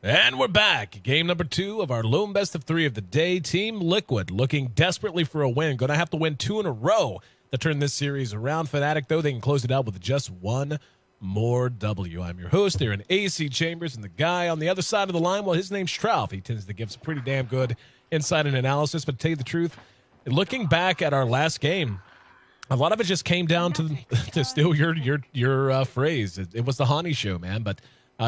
And we're back. Game number 2 of our lone best of 3 of the day. Team Liquid looking desperately for a win. Going to have to win 2 in a row to turn this series around. Fnatic, though, they can close it out with just one more W. I'm your host here in AC Chambers, and the guy on the other side of the line, well, his name's Trouf. He tends to give some pretty damn good insight and analysis. But to tell you the truth, looking back at our last game, a lot of it just came down to steal your phrase. It was the Hani show, man. But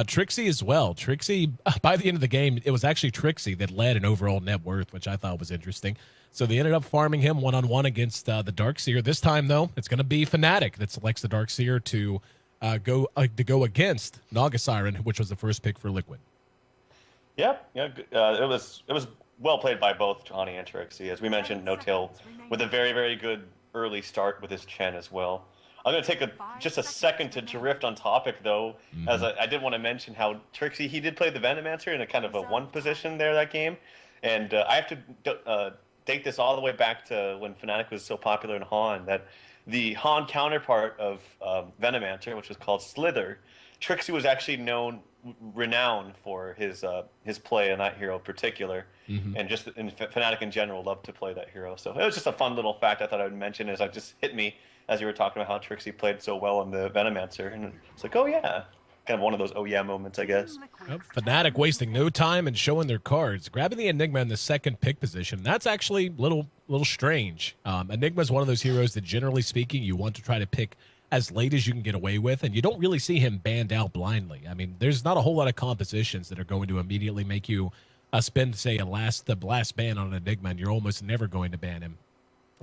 Trixie as well. Trixie, by the end of the game, it was actually Trixie that led in overall net worth, which I thought was interesting. So they ended up farming him one-on-one against the Darkseer. This time, though, it's going to be Fnatic that selects the Darkseer to go against Naga Siren, which was the first pick for Liquid. Yeah. It was well played by both Johnny and Trixie. As we mentioned, No-Tail with a very, very good early start with his Chen as well. I'm going to take just a second to drift on topic, though, as I did want to mention how Trixie, he did play the Venomancer in a kind of a one position there that game. And I have to date this all the way back to when Fnatic was so popular in Han, that the Han counterpart of Venomancer, which was called Slither, Trixie was actually renowned for his play in that hero in particular, and just in Fnatic in general loved to play that hero. So it was just a fun little fact I thought I would mention as it just hit me as you were talking about how Trixie played so well in the Venomancer, and it's like, oh yeah, kind of one of those oh yeah moments, I guess. Yep. Fnatic wasting no time and showing their cards, grabbing the Enigma in the second pick position. That's actually a little strange. Enigma is one of those heroes that, generally speaking, you want to try to pick as late as you can get away with, and you don't really see him banned out blindly. I mean, there's not a whole lot of compositions that are going to immediately make you spend, say, the blast ban on an Enigma, and you're almost never going to ban him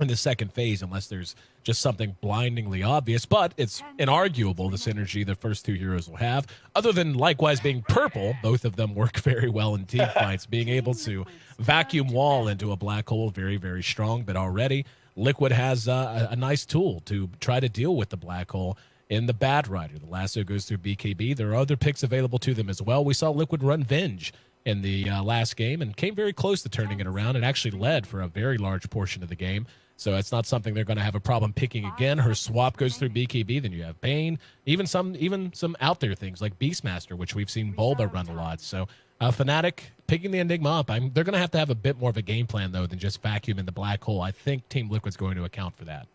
in the second phase unless there's just something blindingly obvious. But it's inarguable the synergy the first two heroes will have. Other than likewise being purple, both of them work very well in team fights. Being able to vacuum wall into a black hole, very, very strong. But already Liquid has a nice tool to try to deal with the black hole in the Bat Rider. The lasso goes through BKB. There are other picks available to them as well. We saw Liquid run Venge in the last game and came very close to turning it around. It actually led for a very large portion of the game. So it's not something they're going to have a problem picking again. Her swap goes through BKB. Then you have Bane, even some out there things like Beastmaster, which we've seen Bulba run a lot. So Fnatic picking the Enigma up. They're going to have a bit more of a game plan, though, than just vacuum in the black hole. I think Team Liquid's going to account for that.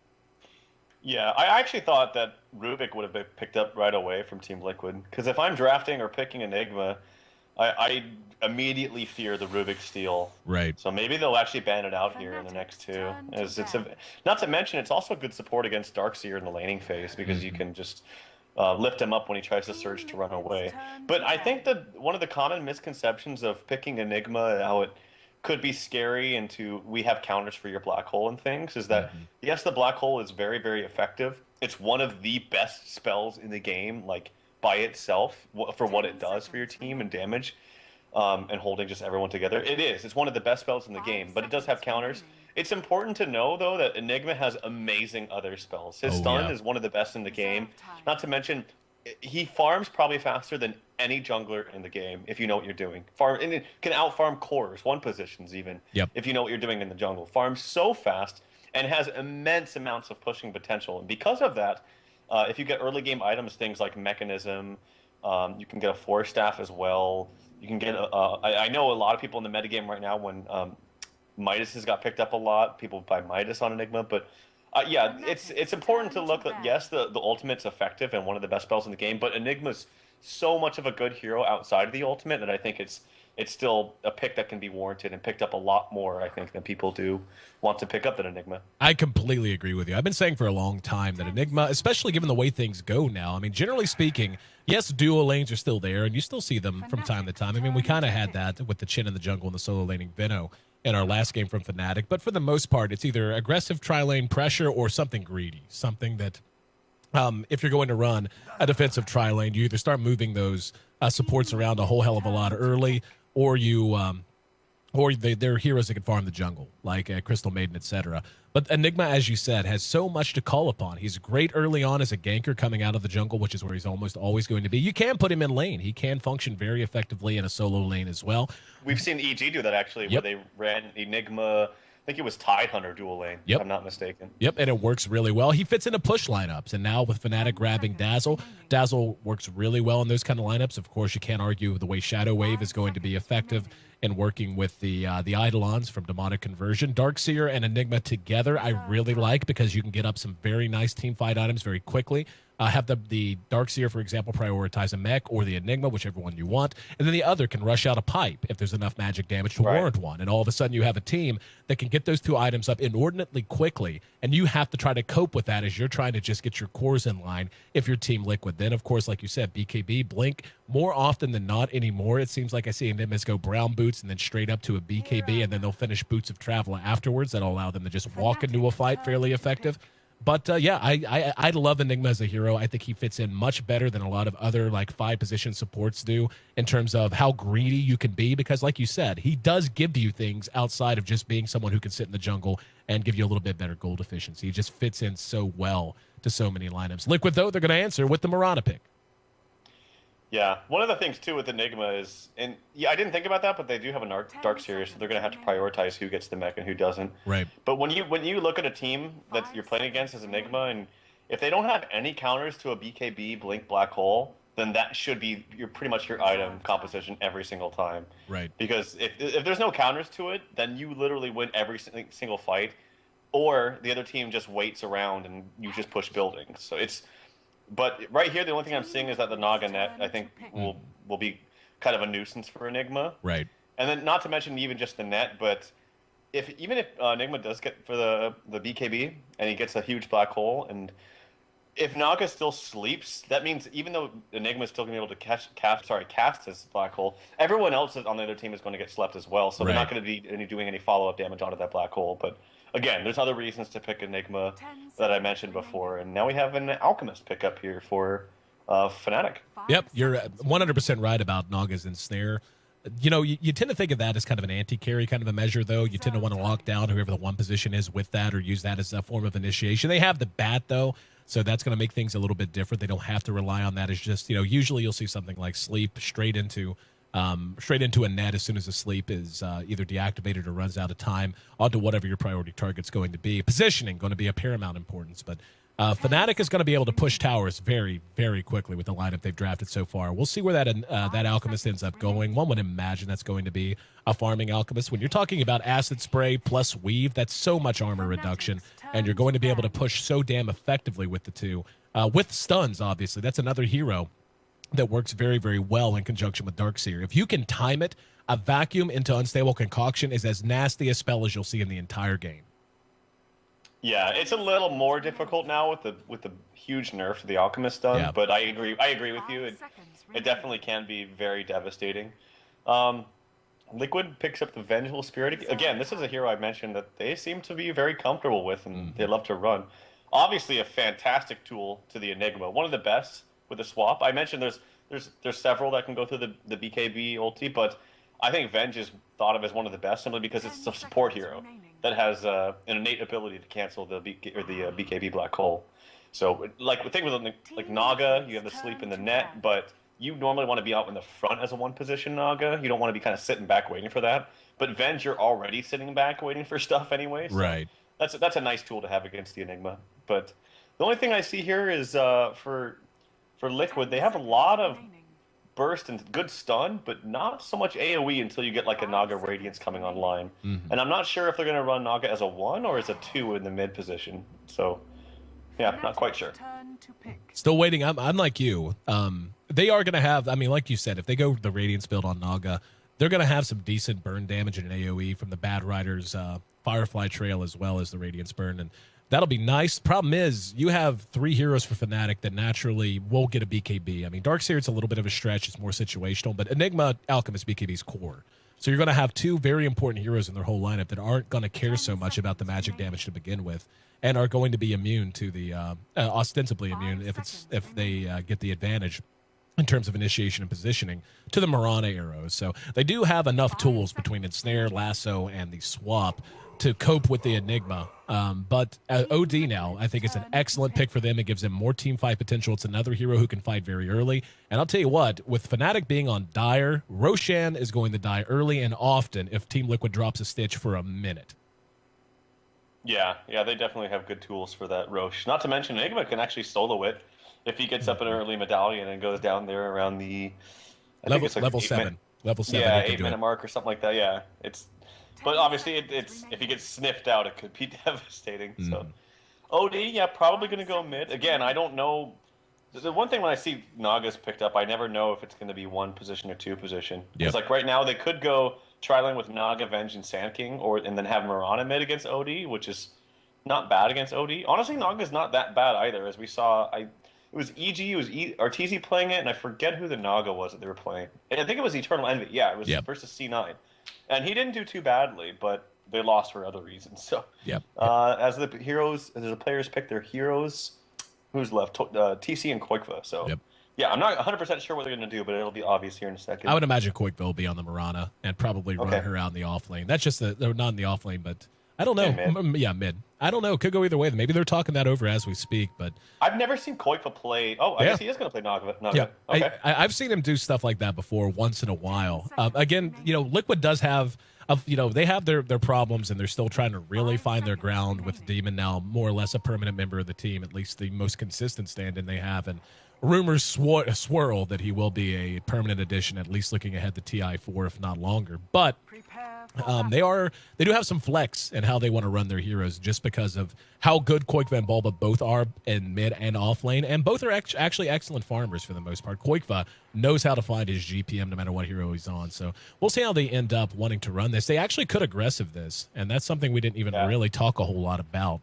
Yeah, I actually thought that Rubik would have been picked up right away from Team Liquid. Because if I'm drafting or picking Enigma, I immediately fear the Rubik steal. Right. So maybe they'll actually ban it out here in the next two. Not to mention, it's also good support against Darkseer in the laning phase, because you can just lift him up when he tries to surge to run away. But I think that one of the common misconceptions of picking Enigma, how it could be scary we have counters for your black hole and things, is that yes, the black hole is very, very effective. It's one of the best spells in the game, like by itself, for what it does for your team and damage, and holding just everyone together. It's one of the best spells in the game, but it does have counters. It's important to know, though, that Enigma has amazing other spells. His stun is one of the best in the game. Not to mention, he farms probably faster than any jungler in the game, if you know what you're doing. And it can out-farm cores, one positions even, if you know what you're doing in the jungle. Farms so fast and has immense amounts of pushing potential. And because of that, if you get early game items, things like Mechanism, you can get a Force Staff as well. You can get I know a lot of people in the metagame right now, when Midas has got picked up a lot, people buy Midas on Enigma, but yeah, it's important to look at, yes, the ultimate's effective and one of the best spells in the game, but Enigma's so much of a good hero outside of the ultimate that I think it's still a pick that can be warranted and picked up a lot more, I think, than people do want to pick up than Enigma. I completely agree with you. I've been saying for a long time that Enigma, especially given the way things go now, I mean, generally speaking, yes, duo lanes are still there, and you still see them from time to time. I mean, we kind of had that with the Chin in the jungle and the solo laning Veno in our last game from Fnatic, but for the most part, it's either aggressive tri-lane pressure or something greedy, something that if you're going to run a defensive tri-lane, you either start moving those supports around a whole hell of a lot early, or they're heroes that can farm the jungle, like Crystal Maiden, etc. But Enigma, as you said, has so much to call upon. He's great early on as a ganker coming out of the jungle, which is where he's almost always going to be. You can put him in lane. He can function very effectively in a solo lane as well. We've seen EG do that, actually, where they ran Enigma, think it was tied Hunter dual lane, Yep. if I'm not mistaken. Yep, and it works really well. He fits into push lineups, and now with Fnatic grabbing Dazzle, Dazzle works really well in those kind of lineups. Of course, you can't argue the way Shadow Wave is going to be effective in working with the Eidolons from Demonic Conversion. Darkseer and Enigma together I really like because you can get up some very nice team fight items very quickly. Have the Darkseer, for example, prioritize a mech or the Enigma, whichever one you want, and then the other can rush out a pipe if there's enough magic damage to warrant one. And all of a sudden you have a team that can get those two items up inordinately quickly, and you have to try to cope with that as you're trying to just get your cores in line if you're Team Liquid. Then, of course, like you said, BKB, Blink, more often than not anymore, it seems like I see Enigmas go brown boots and then straight up to a BKB, and then they'll finish Boots of Travel afterwards. That'll allow them to just walk into a fight fairly effective. But yeah, I love Enigma as a hero. I think he fits in much better than a lot of other like 5-position supports do in terms of how greedy you can be. Because like you said, he does give you things outside of just being someone who can sit in the jungle and give you a little bit better gold efficiency. He just fits in so well to so many lineups. Liquid, though, they're going to answer with the Mirana pick. Yeah, one of the things too with Enigma is, and yeah, I didn't think about that, but they do have a Darkseer, so they're going to have to prioritize who gets the mech and who doesn't. Right. But when you look at a team that you're playing against as Enigma, and if they don't have any counters to a BKB, Blink, Black Hole, then that should be pretty much your item composition every single time. Right. Because if there's no counters to it, then you literally win every single fight, or the other team just waits around and you just push buildings. So it's. But right here, the only thing I'm seeing is that the Naga net, I think, will be kind of a nuisance for Enigma. Right. And then, not to mention even just the net, but even if Enigma does get for the BKB and he gets a huge black hole, and if Naga still sleeps, that means even though Enigma is still going to be able to cast his black hole, everyone else on the other team is going to get slept as well. So they're not going to be doing any follow-up damage onto that black hole. But again, there's other reasons to pick Enigma that I mentioned before, and now we have an Alchemist pickup here for Fnatic. Yep, you're 100% right about Naga's Ensnare. You know, you tend to think of that as kind of an anti-carry kind of a measure, though. You tend to want to lock down whoever the one position is with that or use that as a form of initiation. They have the bat, though, so that's going to make things a little bit different. They don't have to rely on that. It's just, you know, usually you'll see something like Sleep straight into a net as soon as the sleep is either deactivated or runs out of time onto whatever your priority target's going to be. Positioning going to be of paramount importance, but Fnatic is going to be able to push towers very, very quickly with the lineup they've drafted so far. We'll see where that Alchemist ends up going. One would imagine that's going to be a farming Alchemist. When you're talking about Acid Spray plus Weave, that's so much armor reduction, and you're going to be able to push so damn effectively with the two. With stuns, obviously, that's another hero that works very, very well in conjunction with Darkseer. If you can time it, a vacuum into Unstable Concoction is as nasty a spell as you'll see in the entire game. Yeah, it's a little more difficult now with the huge nerf to the Alchemist stun, Yeah. but I agree with you. It definitely can be very devastating. Liquid picks up the Vengeful Spirit. Again, this is a hero I mentioned that they seem to be very comfortable with and they love to run. Obviously a fantastic tool to the Enigma. One of the best with the swap. I mentioned there's several that can go through the BKB ulti, but I think Venge is thought of as one of the best simply because it's a support hero that has an innate ability to cancel the BKB black hole. So like the thing with like Naga, you have the sleep in the net, but you normally want to be out in the front as a one position Naga. You don't want to be kind of sitting back waiting for that. But Venge, you're already sitting back waiting for stuff anyway. So right. That's a nice tool to have against the Enigma. But the only thing I see here is for Liquid, they have a lot of burst and good stun, but not so much AoE until you get like a Naga Radiance coming online. And I'm not sure if they're going to run Naga as a 1 or as a 2 in the mid position. So, yeah, not quite sure. Still waiting. I'm like you. They are going to have, I mean, like you said, if they go the Radiance build on Naga, they're going to have some decent burn damage and AoE from the Bad Riders Firefly Trail as well as the Radiance Burn, and that'll be nice. Problem is, you have 3 heroes for Fnatic that naturally will get a BKB. I mean, Darkseer, it's a little bit of a stretch. It's more situational. But Enigma, Alchemist, BKB's core. So you're going to have 2 very important heroes in their whole lineup that aren't going to care so much about the magic damage to begin with and are going to be immune to the, ostensibly immune if they get the advantage in terms of initiation and positioning to the Mirana arrows. So they do have enough tools between Ensnare, Lasso, and the swap to cope with the Enigma. But OD now, I think it's an excellent pick for them. It gives them more team fight potential. It's another hero who can fight very early. And I'll tell you what, with Fnatic being on Dire, Roshan is going to die early and often if Team Liquid drops a Stitch for a minute. Yeah, yeah, they definitely have good tools for that, Roche. Not to mention, Enigma can actually solo it if he gets up an early medallion and goes down there around the, I think it's like Level 8 minute, 7. Level 7, yeah, he can eight do it. minute mark or something like that. Yeah, but obviously it's if he gets sniffed out, it could be devastating. So OD, yeah, probably gonna go mid again. I don't know. The one thing when I see Naga's picked up, I never know if it's going to be one position or two position. Because Yep. like right now, they could go trialing with Naga, Venge, and Sand King, and then have Mirana mid against OD, which is not bad against OD. Honestly, Naga's not that bad either, as we saw. It was EG, it was Arteezy playing it, and I forget who the Naga was that they were playing. And I think it was Eternal Envy. Yeah, it was Yep. versus C9, and he didn't do too badly, but they lost for other reasons. So, Yep. as the heroes, as the players pick their heroes. Who's left? TC and Koikva. So, Yep. yeah, I'm not 100% sure what they're going to do, but it'll be obvious here in a second. I would imagine Koikville will be on the Mirana and probably run her out in the off lane. That's just they're not in the off lane, but I don't know. Mid. Yeah, mid. I don't know. Could go either way. Maybe they're talking that over as we speak, but I've never seen Koikva play. Oh, I guess he is going to play Naga. yeah, Okay. I've seen him do stuff like that before once in a while. Again, Liquid does have, they have their problems, and they're still trying to really find their ground with Demon now, more or less a permanent member of the team, at least the most consistent stand-in they have. And rumors swirl that he will be a permanent addition, at least looking ahead to TI4, if not longer. But they do have some flex in how they want to run their heroes, just because of how good Koikva and Bulba both are in mid and off lane, and both are actually excellent farmers for the most part. Koikva knows how to find his GPM no matter what hero he's on, so we'll see how they end up wanting to run this. They actually could aggressive this, and that's something we didn't even really talk a whole lot about.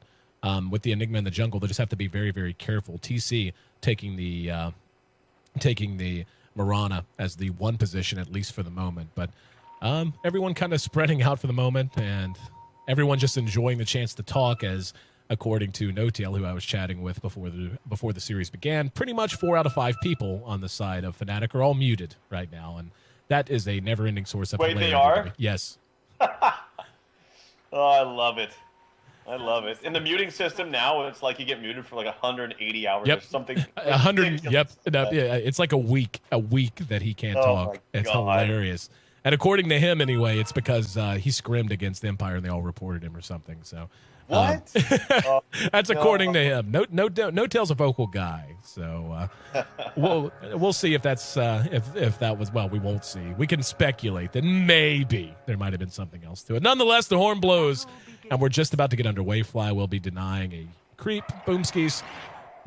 With the Enigma in the jungle, they just have to be very, very careful. TC taking the Mirana as the one position, at least for the moment, but everyone kind of spreading out for the moment, and everyone just enjoying the chance to talk, as according to No-Tail, who I was chatting with before the series began, pretty much 4 out of 5 people on the side of Fnatic are all muted right now, and that is a never-ending source of hilarity. Wait, they are? Yes. Oh, I love it. I love it. In the muting system now, it's like you get muted for like 180 hours or something. 100. Yep. Yeah, it's like a week that he can't talk. It's hilarious. And according to him, anyway, it's because he scrimmed against Empire and they all reported him or something. So what? That's according to him. No-Tail's a vocal guy, so we'll see if that's if that was. Well, we won't see. We can speculate that maybe there might have been something else to it. Nonetheless, the horn blows, and we're just about to get underway. Fly will be denying a creep. Boomskis.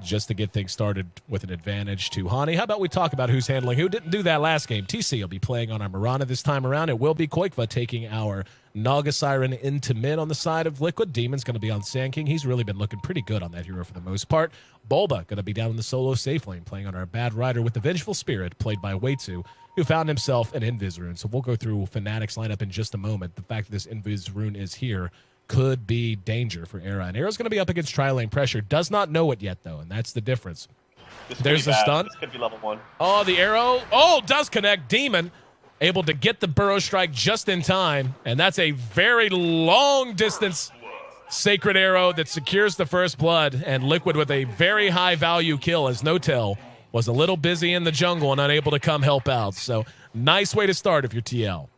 Just to get things started with an advantage to Hani. How about we talk about who's handling who? Didn't do that last game. TC will be playing on our Mirana this time around. It will be Koikva taking our Naga Siren into mid on the side of Liquid. Demon's going to be on Sand King. He's really been looking pretty good on that hero for the most part. Bulba going to be down in the solo safe lane, playing on our Bad Rider with the Vengeful Spirit, played by Weitsu, who found himself an Invis rune. So we'll go through Fnatic's lineup in just a moment. The fact that this Invis rune is here could be danger for Era. And Era's going to be up against tri-lane pressure. Does not know it yet, though, and that's the difference. There's the stun. This could be level 1. Oh, the arrow. Oh, does connect. Demon able to get the burrow strike just in time, and that's a very long-distance sacred arrow that secures the first blood, and Liquid with a very high-value kill, as No-Tail was a little busy in the jungle and unable to come help out. So nice way to start if you're TL.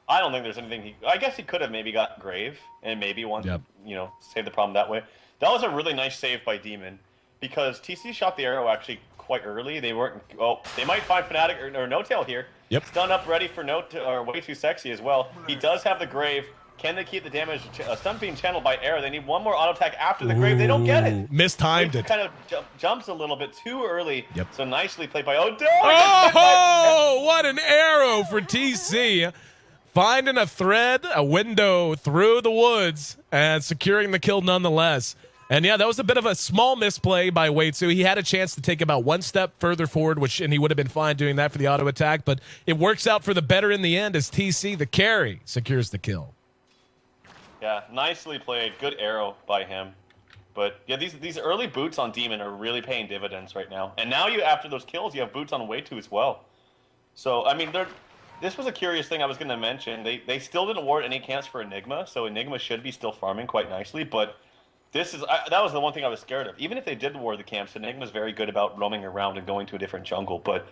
I don't think there's anything I guess he could have maybe got Grave and maybe save the problem that way. That was a really nice save by Demon, because TC shot the arrow actually quite early. They weren't. Oh, they might find Fnatic or No-Tail here. Yep. Stun up, ready for or way too sexy as well. He does have the Grave. Can they keep the damage? Stun being channeled by Era. They need one more auto attack after the Grave. They don't get it. Mistimed it. Kind of jumps a little bit too early. Yep. So nicely played by Odo. Oh, what an arrow for TC. Finding a thread, a window through the woods, and securing the kill nonetheless. And yeah, that was a bit of a small misplay by Weitsu. He had a chance to take about one step further forward, and he would have been fine doing that for the auto attack, but it works out for the better in the end as TC, the carry, secures the kill. Yeah, nicely played. Good arrow by him. But yeah, these early boots on Demon are really paying dividends right now. And now after those kills, you have boots on Weitsu as well. So, I mean, this was a curious thing I was going to mention. They still didn't award any camps for Enigma, so Enigma should be still farming quite nicely. But that was the one thing I was scared of. Even if they did award the camps, Enigma's very good about roaming around and going to a different jungle. But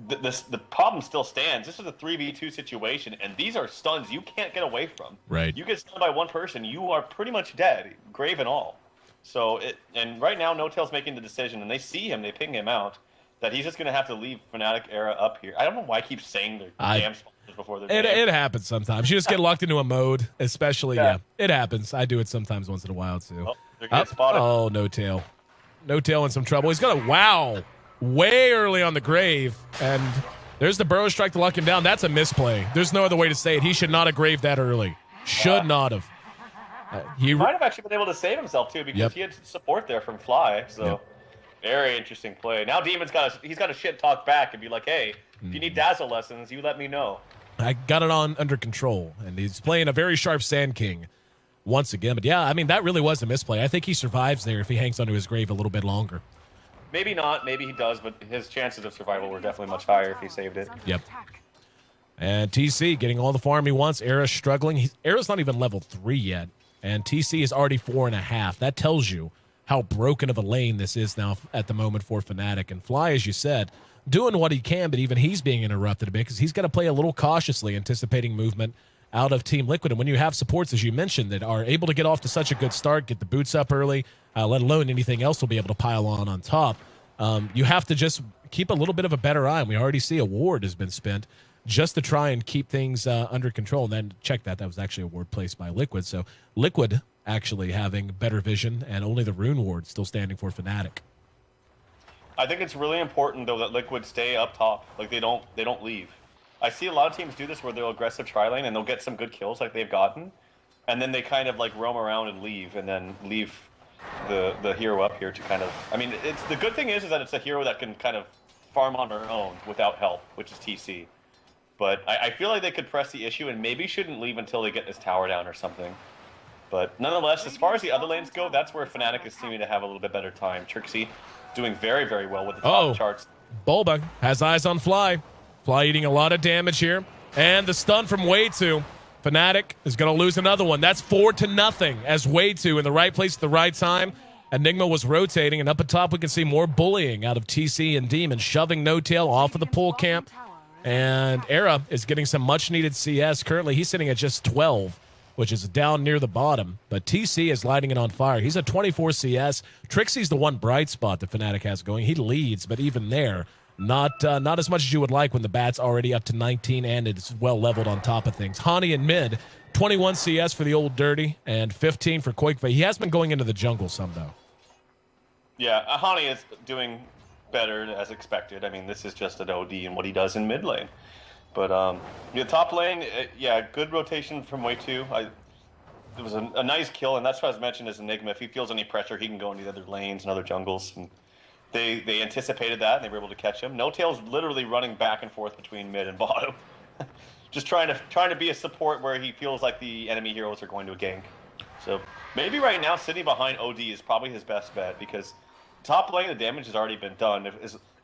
the problem still stands. This is a 3v2 situation, and these are stuns you can't get away from. Right. You get stunned by one person, you are pretty much dead, grave and all. So and right now, No-Tail's making the decision, and they see him, they ping him out, that he's just going to have to leave Fnatic era up here. I don't know why I keep saying their damn sponsors before their name. It happens sometimes. You just get locked into a mode, especially, yeah. It happens. I do it sometimes once in a while, too. Oh, they're getting spotted. Oh, No-Tail. No-Tail in some trouble. He's got a wow way early on the grave, and there's the burrow strike to lock him down. That's a misplay. There's no other way to say it. He should not have graved that early. Should not have. He might have actually been able to save himself too, because he had support there from Fly. So very interesting play. Now Demon's he's got to shit talk back and be like, hey, if you need Dazzle lessons, you let me know. I got it under control, and he's playing a very sharp Sand King once again. But yeah, I mean, that really was a misplay. I think he survives there if he hangs onto his grave a little bit longer. Maybe not. Maybe he does, but his chances of survival were definitely much higher if he saved it. Yep. And TC getting all the farm he wants. Era's struggling. Era's not even level 3 yet. And TC is already 4.5. That tells you how broken of a lane this is now at the moment for Fnatic. And Fly, as you said, doing what he can, but even he's being interrupted a bit because he's got to play a little cautiously, anticipating movement out of Team Liquid. And when you have supports, as you mentioned, that are able to get off to such a good start, get the boots up early, let alone anything else will be able to pile on top, you have to just keep a little bit of a better eye. And we already see a ward has been spent just to try and keep things under control. And then check that was actually a ward placed by Liquid. So Liquid actually having better vision, and only the rune ward still standing for Fnatic. I think it's really important though that Liquid stay up top. Like they don't leave. I see a lot of teams do this where they'll aggressive tri-lane and they'll get some good kills like they've gotten, and then they kind of like roam around and leave, and then leave the hero up here to kind of. I mean, it's the good thing is that it's a hero that can kind of farm on her own without help, which is TC. But I feel like they could press the issue and maybe shouldn't leave until they get this tower down or something. But nonetheless, as far as the other lanes go, that's where Fnatic is seeming to have a little bit better time. Trixie doing very, very well with the top charts. Bulba has eyes on Fly. Fly eating a lot of damage here. And the stun from Way2. Fnatic is going to lose another one. That's 4-0 as Way2 in the right place at the right time. Enigma was rotating, and up at top we can see more bullying out of TC and Demon, shoving No-Tail off of the pull camp. And Era is getting some much-needed CS. Currently, he's sitting at just 12, which is down near the bottom. But TC is lighting it on fire. He's at 24 CS. Trixie's the one bright spot that Fnatic has going. He leads, but even there, not as much as you would like when the bat's already up to 19 and it's well leveled on top of things. Hani in mid, 21 CS for the old dirty, and 15 for Quakefei. He has been going into the jungle some, though. Yeah, Hani is doing better as expected. I mean, this is just an OD and what he does in mid lane. But the top lane, yeah, good rotation from Way2. It was a nice kill, and that's what I was mentioned as Enigma. If he feels any pressure, he can go into the other lanes and other jungles. And they anticipated that, and they were able to catch him. No-Tail's literally running back and forth between mid and bottom, just trying to be a support where he feels like the enemy heroes are going to gank. So maybe right now sitting behind OD is probably his best bet, because top lane, the damage has already been done.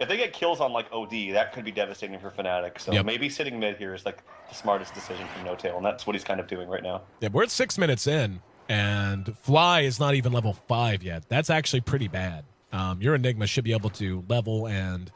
If they get kills on like OD, that could be devastating for Fnatic. So maybe sitting mid here is like the smartest decision from No-Tail, and that's what he's kind of doing right now. Yeah, we're at 6 minutes in, and Fly is not even level 5 yet. That's actually pretty bad. Your Enigma should be able to level and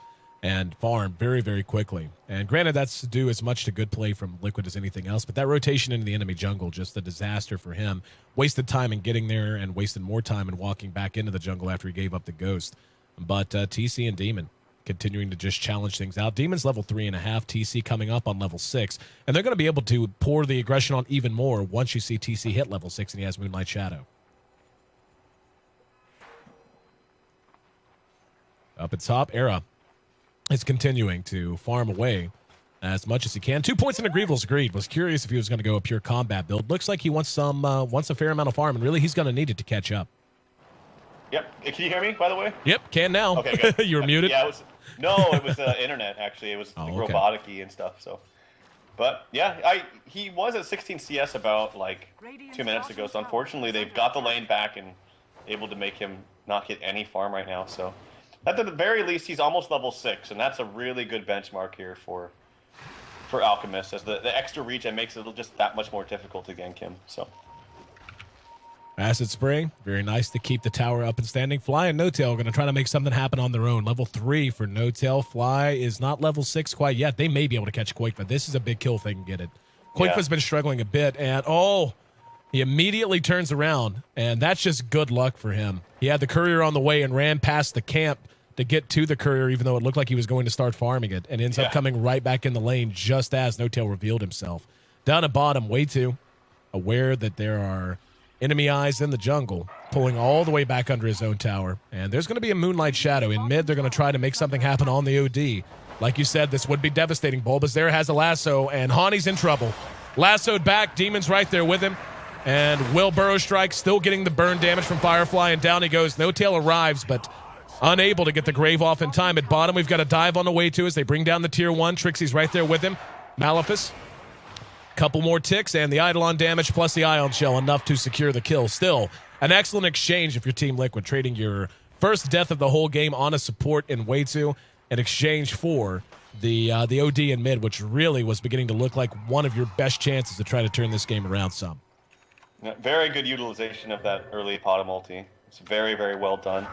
farm very, very quickly. And granted, that's due as much to good play from Liquid as anything else, but that rotation into the enemy jungle, just a disaster for him. Wasted time in getting there and wasted more time in walking back into the jungle after he gave up the ghost. But TC and Demon continuing to just challenge things out. Demon's level 3.5, TC coming up on level 6, and they're going to be able to pour the aggression on even more once you see TC hit level 6 and he has Moonlight Shadow. Up at top, Era is continuing to farm away as much as he can. 2 points into Grievel's Greed. Was curious if he was going to go a pure combat build. Looks like he wants wants a fair amount of farm, and really he's going to need it to catch up. Yep. Can you hear me, by the way? Yep, can now. Okay, good. You were muted? Yeah, it was internet, actually. It was robotic-y and stuff, so. But, yeah, he was at 16 CS about, like, 2 minutes ago, so unfortunately they've got the lane back and able to make him not hit any farm right now, so. At the very least, he's almost level 6, and that's a really good benchmark here for Alchemist, as the extra regen makes it just that much more difficult to gank him. So, Acid spray, very nice to keep the tower up and standing. Fly and No-Tail are going to try to make something happen on their own. Level 3 for No-Tail. Fly is not level 6 quite yet. They may be able to catch Quake, but this is a big kill if they can get it. Quake's been struggling a bit, and he immediately turns around, and that's just good luck for him. He had the courier on the way and ran past the camp to get to the courier, even though it looked like he was going to start farming it, and ends up coming right back in the lane just as No-Tail revealed himself. Down at bottom, Way2, aware that there are enemy eyes in the jungle, pulling all the way back under his own tower. And there's going to be a Moonlight Shadow. In mid, they're going to try to make something happen on the OD. Like you said, this would be devastating. Bulbas there has a lasso, and Hani's in trouble. Lassoed back, Demon's right there with him. And Will Burrow Strike still getting the burn damage from Firefly, and down he goes. No-Tail arrives, but unable to get the Grave off in time. At bottom, we've got a dive on the way to as they bring down the tier 1. Trixie's right there with him. Maleficus. Couple more ticks, and the Eidolon damage plus the Ion Shell, enough to secure the kill. Still, an excellent exchange if you're Team Liquid, trading your first death of the whole game on a support in Way2 in exchange for the OD in mid, which really was beginning to look like one of your best chances to try to turn this game around some. Very good utilization of that early bottom ulti. It's very, very well done.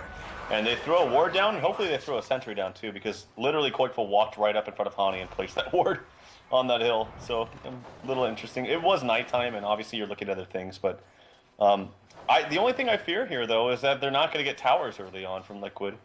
And they throw a ward down, and hopefully they throw a sentry down too, because literally Koikful walked right up in front of Hani and placed that ward on that hill. So a little interesting. It was nighttime, and obviously you're looking at other things, but the only thing I fear here, though, is that they're not going to get towers early on from Liquid,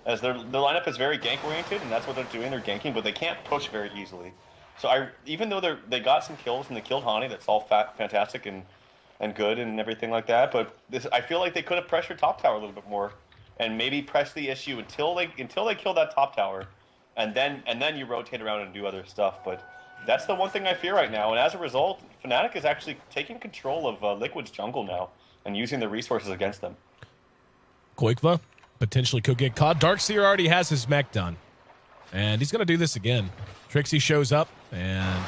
as their lineup is very gank-oriented, and that's what they're doing. They're ganking, but they can't push very easily. So even though they got some kills and they killed Hani, that's all fantastic and good and everything like that, but I feel like they could have pressured top tower a little bit more, and maybe press the issue until they kill that top tower, and then you rotate around and do other stuff. But that's the one thing I fear right now, and as a result, Fnatic is actually taking control of Liquid's jungle now and using the resources against them. Koikva potentially could get caught. Darkseer already has his mech done, and he's going to do this again. Trixie shows up, and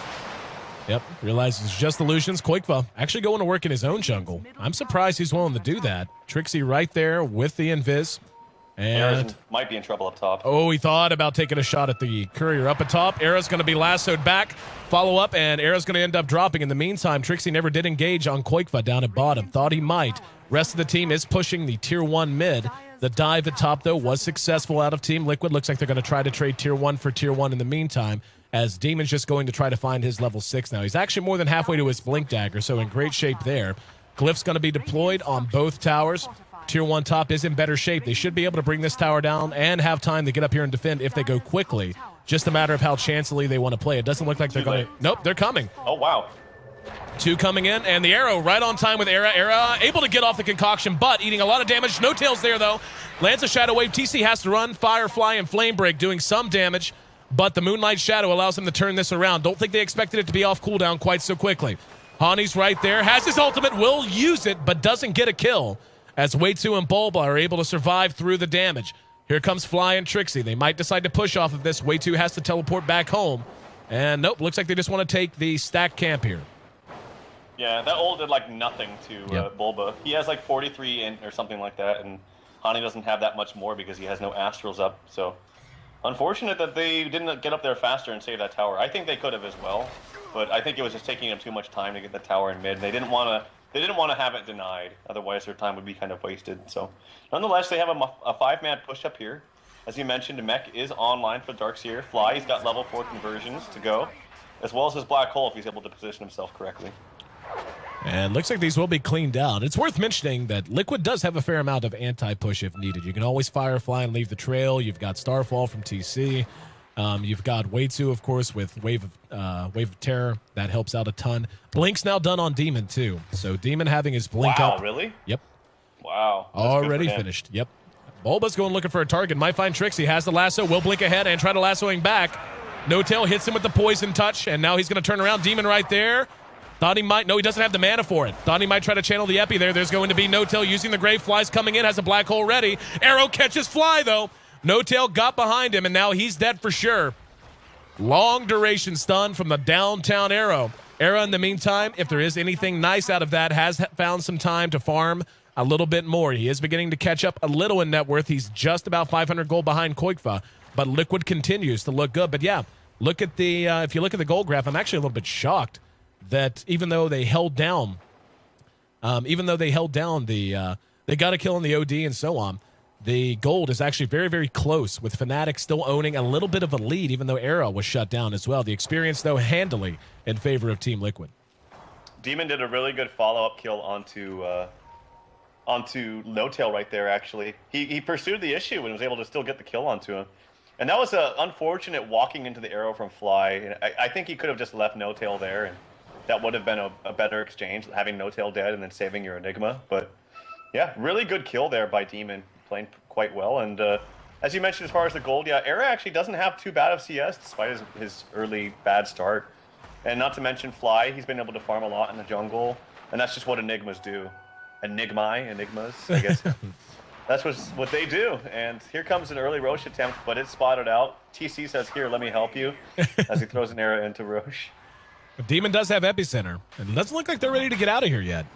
realizes it's just illusions. Koikva actually going to work in his own jungle. I'm surprised he's willing to do that. Trixie right there with the invis. And might be in trouble up top. Oh, he thought about taking a shot at the courier up atop. Era's going to be lassoed back. Follow up, and Era's going to end up dropping. In the meantime, Trixie never did engage on Koikva down at bottom. Thought he might. Rest of the team is pushing the tier 1 mid. The dive at top, though, was successful out of Team Liquid. Looks like they're going to try to trade tier 1 for tier 1 in the meantime, as Demon's just going to try to find his level 6 now. He's actually more than halfway to his Blink Dagger, so in great shape there. Glyph's going to be deployed on both towers. Tier 1 top is in better shape. They should be able to bring this tower down and have time to get up here and defend if they go quickly. Just a matter of how chancily they want to play. It doesn't look like they're going to... Nope, they're coming. Oh, wow. 2 coming in, and the arrow right on time with Era. Era able to get off the concoction, but eating a lot of damage. No tails there, though. Lands a Shadow Wave. TC has to run. Firefly and Flame Break doing some damage, but the Moonlight Shadow allows him to turn this around. Don't think they expected it to be off cooldown quite so quickly. Hani's right there. Has his ultimate. Will use it, but doesn't get a kill, as Way2 and Bulba are able to survive through the damage. Here comes Fly and Trixie. They might decide to push off of this. Way2 has to teleport back home. And nope, looks like they just want to take the stack camp here. Yeah, that ult did like nothing to Bulba. He has like 43 in or something like that, and Hani doesn't have that much more because he has no Astrals up. So unfortunate that they didn't get up there faster and save that tower. I think they could have as well, but I think it was just taking them too much time to get the tower in mid. They didn't want to have it denied, otherwise their time would be kind of wasted. So nonetheless, they have a 5-man push up here. As you mentioned, Mech is online for Darkseer. Fly, he's got level 4 conversions to go, as well as his Black Hole if he's able to position himself correctly. And looks like these will be cleaned down. It's worth mentioning that Liquid does have a fair amount of anti-push if needed. You can always Firefly and leave the trail. You've got Starfall from TC. You've got Way2, of course, with Wave of Terror. That helps out a ton. Blink's now done on Demon, too. So Demon having his Blink up. Wow, really? Yep. Wow. Already finished. Yep. Bulba's going looking for a target. Might find Trixie. Has the lasso. Will blink ahead and try to lassoing back. No-Tail hits him with the poison touch, and now he's going to turn around. Demon right there. Thought he might. No, he doesn't have the mana for it. Thought he might try to channel the Epi there. There's going to be No-Tail using the Grave. Fly's coming in. Has a Black Hole ready. Arrow catches Fly, though. No-Tail got behind him, and now he's dead for sure. Long duration stun from the downtown Arrow. Arrow, in the meantime, if there is anything nice out of that, has found some time to farm a little bit more. He is beginning to catch up a little in net worth. He's just about 500 gold behind Koikva, but Liquid continues to look good. But yeah, look at the if you look at the gold graph, I'm actually a little bit shocked that even though they held down Even though they held down they got a kill on the OD and so on, the gold is actually very, very close, with Fnatic still owning a little bit of a lead, even though Era was shut down as well. The experience, though, handily in favor of Team Liquid. Demon did a really good follow-up kill onto No Tail right there, actually. He pursued the issue and was able to still get the kill onto him. And that was an unfortunate walking into the arrow from Fly. And I think he could have just left No Tail there, and that would have been a better exchange, having No Tail dead and then saving your Enigma. But yeah, really good kill there by Demon, playing quite well. And as you mentioned, as far as the gold, yeah, Era actually doesn't have too bad of CS despite his early bad start. And not to mention Fly, he's been able to farm a lot in the jungle, and that's just what Enigmas do. Enigmas, I guess. That's what they do. And here comes an early Roche attempt, but it's spotted out. TC says, "Here, let me help you," as he throws an Era into Roche. Demon does have Epicenter, and it doesn't look like they're ready to get out of here yet.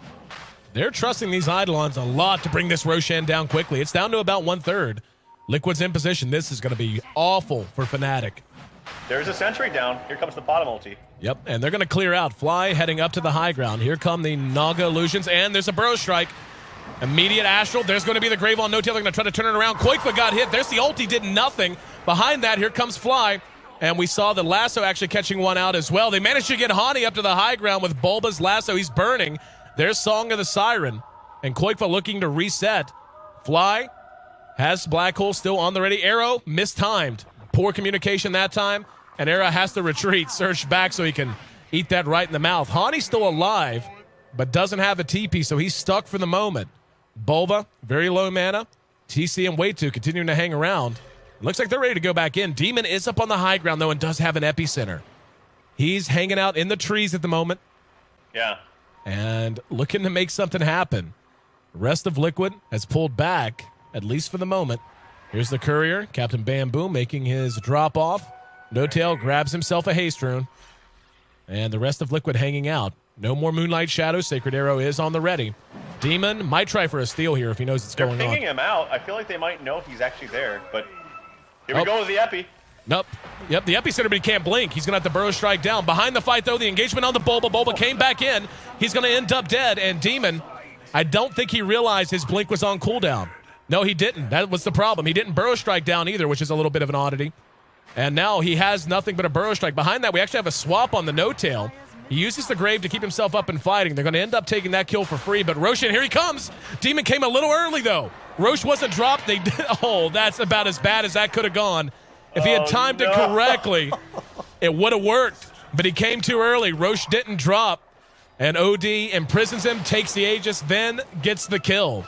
They're trusting these Eidolons a lot to bring this Roshan down quickly. It's down to about 1/3. Liquid's in position. This is going to be awful for Fnatic. There's a sentry down. Here comes the bottom ulti. Yep, and they're going to clear out. Fly heading up to the high ground. Here come the Naga illusions, and there's a Burrow Strike. Immediate Astral. There's going to be the Grave on No Tail. They're going to try to turn it around. Koikva got hit. There's the ulti. Did nothing. Behind that, here comes Fly. And we saw the lasso actually catching one out as well. They managed to get Hani up to the high ground with Bulba's lasso. He's burning. There's Song of the Siren. And Koikva looking to reset. Fly has Black Hole still on the ready. Arrow mistimed. Poor communication that time. And Arrow has to retreat, surge back so he can eat that right in the mouth. Hani's still alive, but doesn't have a TP, so he's stuck for the moment. Bulba, very low mana. TC and Waitu continuing to hang around. Looks like they're ready to go back in. Demon is up on the high ground, though, and does have an epicenter. He's hanging out in the trees at the moment. Yeah. And looking to make something happen. The rest of Liquid has pulled back, at least for the moment. Here's the courier, Captain Bamboo, making his drop-off. No Tail grabs himself a haste rune. And the rest of Liquid hanging out. No more Moonlight Shadow. Sacred Arrow is on the ready. Demon might try for a steal here if he knows it's going on. They're pinging him out. I feel like they might know he's actually there, but here we go with the Epi. Nope. Yep, the Epicenter, but he can't blink. He's going to have to Burrow Strike down. Behind the fight, though, the engagement on the Bulba. Bulba came back in. He's going to end up dead, and Demon, I don't think he realized his blink was on cooldown. No, he didn't. That was the problem. He didn't Burrow Strike down either, which is a little bit of an oddity. And now he has nothing but a Burrow Strike. Behind that, we actually have a swap on the No Tail. He uses the Grave to keep himself up and fighting. They're going to end up taking that kill for free, but Roshan, here he comes. Demon came a little early, though. Roche wasn't dropped. They did. Oh, that's about as bad as that could have gone. If he had timed it correctly, it would have worked. But he came too early. Roche didn't drop. And OD imprisons him, takes the Aegis, then gets the kill.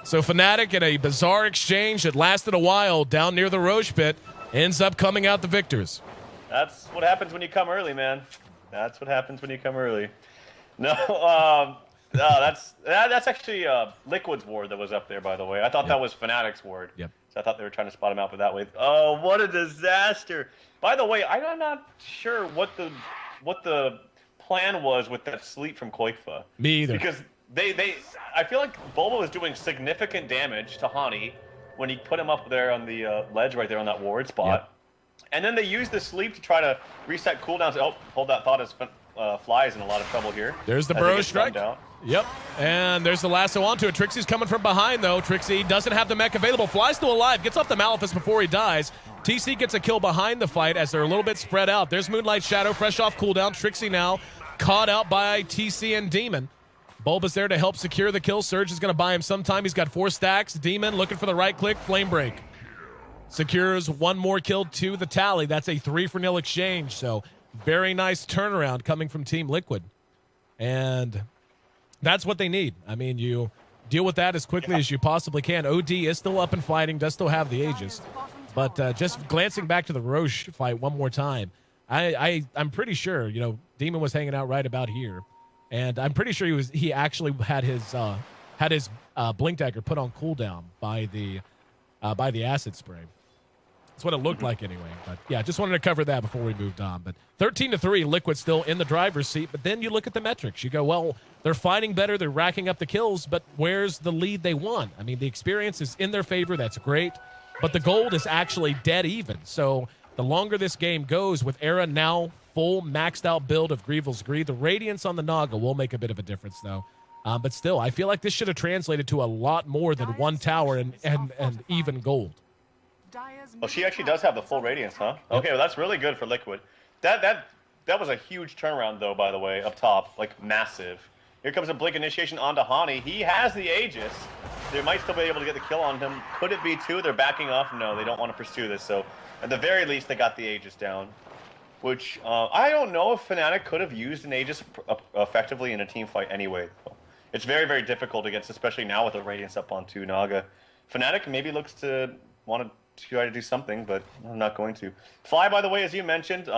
So Fnatic, in a bizarre exchange that lasted a while down near the Roche pit, ends up coming out the victors. That's what happens when you come early, man. That's what happens when you come early. No, that's actually Liquid's ward that was up there, by the way. I thought that was Fnatic's ward. Yep. So I thought they were trying to spot him out, but that way. Oh, what a disaster! By the way, I'm not sure what the plan was with that sleep from Koikva. Me either. Because I feel like Bulba was doing significant damage to Hani when he put him up there on the ledge right there on that ward spot. Yep. And then they used the sleep to try to reset cooldowns. Oh, hold that thought, as Fly is in a lot of trouble here. There's the Burrow Strike. Yep. And there's the lasso onto it. Trixie's coming from behind, though. Trixie doesn't have the mech available. Fly's still alive. Gets off the Maleficent before he dies. TC gets a kill behind the fight as they're a little bit spread out. There's Moonlight Shadow, fresh off cooldown. Trixie now caught out by TC and Demon. Bulba's there to help secure the kill. Surge is going to buy him some time. He's got 4 stacks. Demon looking for the right click. Flame Break. Secures one more kill to the tally. That's a 3-for-0 exchange. So very nice turnaround coming from Team Liquid. And that's what they need. I mean, you deal with that as quickly as you possibly can. OD is still up and fighting, does still have the Aegis. But just glancing back to the Roche fight one more time, I'm pretty sure, Demon was hanging out right about here. And I'm pretty sure he actually had his Blink Dagger put on cooldown by the acid spray. That's what it looked like anyway. But yeah, just wanted to cover that before we moved on. But 13-3, Liquid still in the driver's seat. But then you look at the metrics. You go, well, they're fighting better. They're racking up the kills. But where's the lead they won? I mean, the experience is in their favor. That's great. But the gold is actually dead even. So the longer this game goes, with Era now full maxed out build of Grievel's Greed, the Radiance on the Naga will make a bit of a difference, though. But still, I feel like this should have translated to a lot more than one tower and even gold. Oh, she actually does have the full radiance, huh? Okay, well, that's really good for Liquid. That was a huge turnaround, though, by the way, up top. Like, massive. Here comes a Blink Initiation onto Hani. He has the Aegis. They might still be able to get the kill on him. Could it be 2? They're backing off. No, they don't want to pursue this. So, at the very least, they got the Aegis down. Which, I don't know if Fnatic could have used an Aegis effectively in a team fight anyway. It's very, very difficult against, especially now with the Radiance up on 2 Naga. Fnatic maybe looks to want to try to do something, but I'm not going to. Fly, by the way, as you mentioned,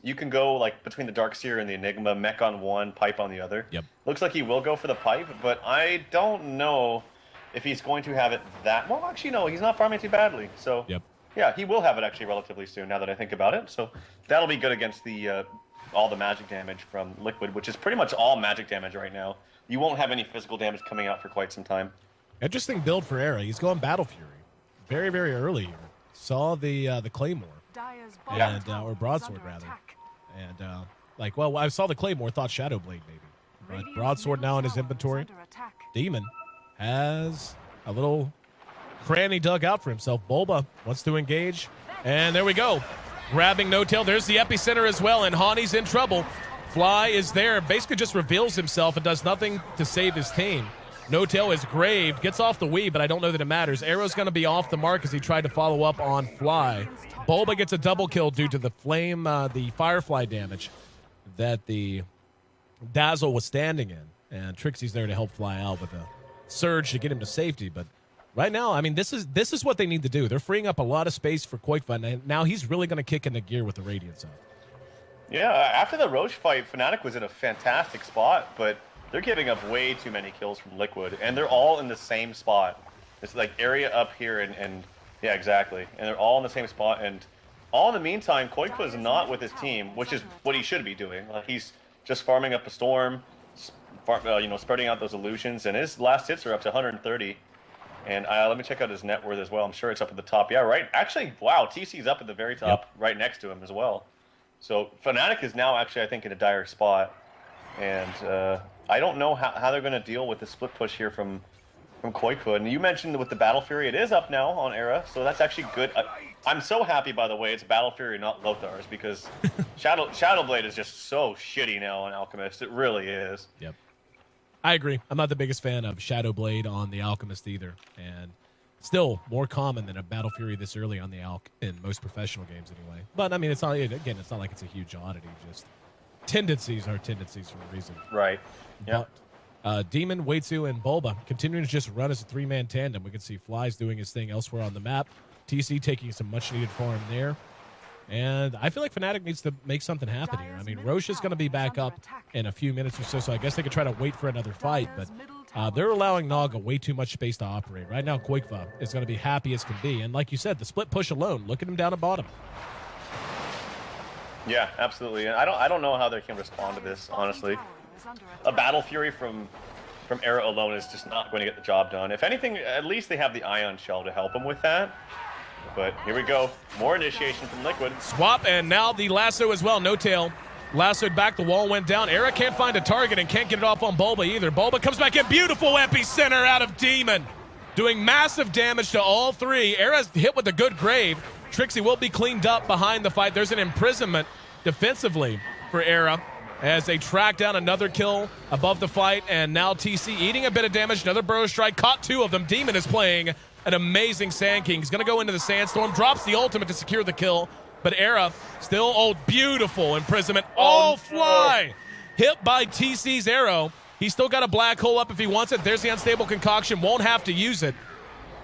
you can go like between the Darkseer and the Enigma, mech on one, pipe on the other. Yep. Looks like he will go for the pipe, but I don't know if he's going to have it that... Well, actually, no, he's not farming too badly. So, yep. Yeah, he will have it actually relatively soon, now that I think about it. So that'll be good against the all the magic damage from Liquid, which is pretty much all magic damage right now. You won't have any physical damage coming out for quite some time. Interesting build for Era. He's going Battle Fury. Very, very early here. Saw the Claymore. And, or Broadsword, rather. And, like, well, I saw the Claymore, thought Shadowblade, maybe. But Broadsword now in his inventory. Demon has a little cranny dug out for himself. Bulba wants to engage. And there we go. Grabbing No-Tail. There's the epicenter as well, and Hani's in trouble. Fly is there. Basically just reveals himself and does nothing to save his team. No-Tail is graved. Gets off the Wii, but I don't know that it matters. Arrow's going to be off the mark as he tried to follow up on Fly. Bulba gets a double kill due to the flame, the Firefly damage that the Dazzle was standing in. And Trixie's there to help Fly out with a surge to get him to safety. But right now, I mean, this is what they need to do. They're freeing up a lot of space for Koikva, and now he's really going to kick into gear with the Radiance on. Yeah, after the Roche fight, Fnatic was in a fantastic spot, but they're giving up way too many kills from Liquid, and they're all in the same spot. It's like area up here, and yeah, exactly. And they're all in the same spot, and all in the meantime, Koikva is not with his team, which is what he should be doing. Like, he's just farming up a storm, spreading out those illusions, and his last hits are up to 130. And let me check out his net worth as well. I'm sure it's up at the top. Yeah, right. Actually, wow, TC's up at the very top, right next to him as well. So Fnatic is now actually, I think, in a dire spot. And I don't know how they're going to deal with the split push here from Koikva. And you mentioned with the Battle Fury, it is up now on Era, so that's actually good. I'm so happy, by the way, it's Battle Fury, not Lothar's, because Shadowblade is just so shitty now on Alchemist. It really is. Yep. I agree. I'm not the biggest fan of Shadowblade on the Alchemist either. And still more common than a Battle Fury this early on the Alch in most professional games anyway. But, I mean, it's not like it's a huge oddity. Just tendencies are tendencies for a reason. Right. Yeah. Demon, Waitsu, and Bulba continuing to just run as a three-man tandem. We can see Flies doing his thing elsewhere on the map. TC taking some much-needed farm there. And I feel like Fnatic needs to make something happen here. I mean, Roche is going to be back up in a few minutes or so I guess they could try to wait for another fight. But they're allowing Naga way too much space to operate. Right now, Koikva is going to be happy as can be. And like you said, the split push alone, look at him down at bottom. Yeah, absolutely. And I don't know how they can respond to this, honestly. A Battle Fury from Era alone is just not going to get the job done. If anything, at least they have the Ion Shell to help them with that. But here we go. More initiation from Liquid. Swap, and now the lasso as well. No-Tail lassoed back. The wall went down. Era can't find a target and can't get it off on Bulba either. Bulba comes back in. Beautiful epicenter out of Demon. Doing massive damage to all three. Era's hit with a good grave. Trixie will be cleaned up behind the fight. There's an imprisonment defensively for Era as they track down another kill above the fight. And now TC eating a bit of damage. Another Burrow Strike. Caught two of them. Demon is playing an amazing Sand King. He's going to go into the Sandstorm. Drops the ultimate to secure the kill. But Era still, beautiful imprisonment. Fly! Hit by TC's arrow. He's still got a black hole up if he wants it. There's the unstable concoction. Won't have to use it.